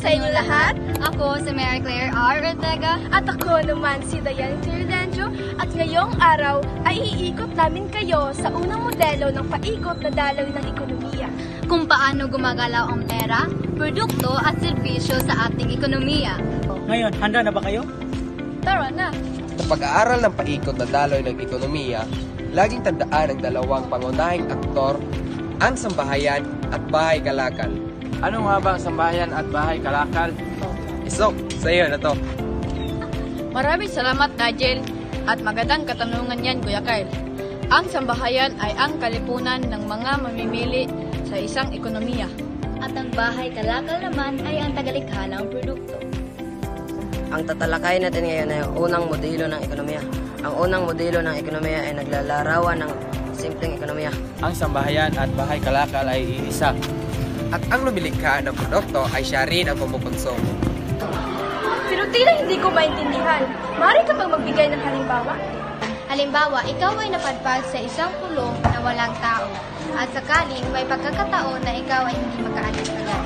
sa inyo lahat. Ako si Mary Claire R. Ortega. At ako naman si Dayan Tirdencio. At ngayong araw ay iikot namin kayo sa unang modelo ng paikot na daloy ng ekonomiya. Kung paano gumagalaw ang pera, produkto at serbisyo sa ating ekonomiya. Ngayon, handa na ba kayo? Tara na! Sa pag-aaral ng paikot na daloy ng ekonomiya, laging tandaan ang dalawang pangunahing aktor, ang sambahayan at bahay kalakal. Ano nga ba ang sambahayan at bahay kalakal? Isok, sa iyo na to. Maraming salamat, Nigel. At magandang katanungan yan, Kuya Kyle. Ang sambahayan ay ang kalipunan ng mga mamimili sa isang ekonomiya. At ang bahay kalakal naman ay ang tagalikha ng produkto. Ang tatalakayin natin ngayon ay ang unang modelo ng ekonomiya. Ang unang modelo ng ekonomiya ay naglalarawan ng simpleng ekonomiya. Ang sambahayan at bahay kalakal ay iisa. At ang lumilikha ng produkto ay siya rin ang kumukonsumo. Pero tila hindi ko maintindihan. Maaari ka bang magbigay ng halimbawa? Halimbawa, ikaw ay napadpad sa isang kulong na walang tao. At sakaling may pagkakataon na ikaw ay hindi makaalis agad.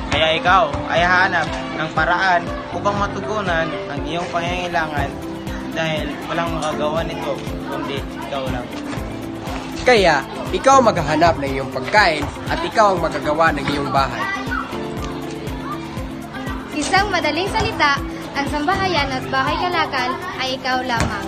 Kaya ikaw ay hahanap ng paraan upang matugunan ang iyong pangangailangan dahil walang makagawa nito kundi ikaw lang. Kaya, ikaw ang maghahanap ng iyong pagkain at ikaw ang magagawa ng iyong bahay. Isang madaling salita, ang sambahayan at bahay kalakal ay ikaw lamang.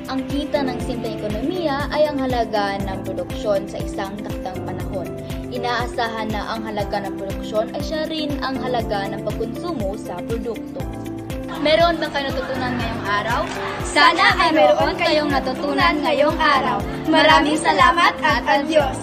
Ang kita ng simpleng ekonomiya ay ang halaga ng produksyon sa isang taktang panahon. Inaasahan na ang halaga ng produksyon ay siya rin ang halaga ng pagkonsumo sa produkto. Meron bang kayo natutunan ngayong araw? Sana ay meron kayong natutunan ngayong araw. Maraming salamat at adios!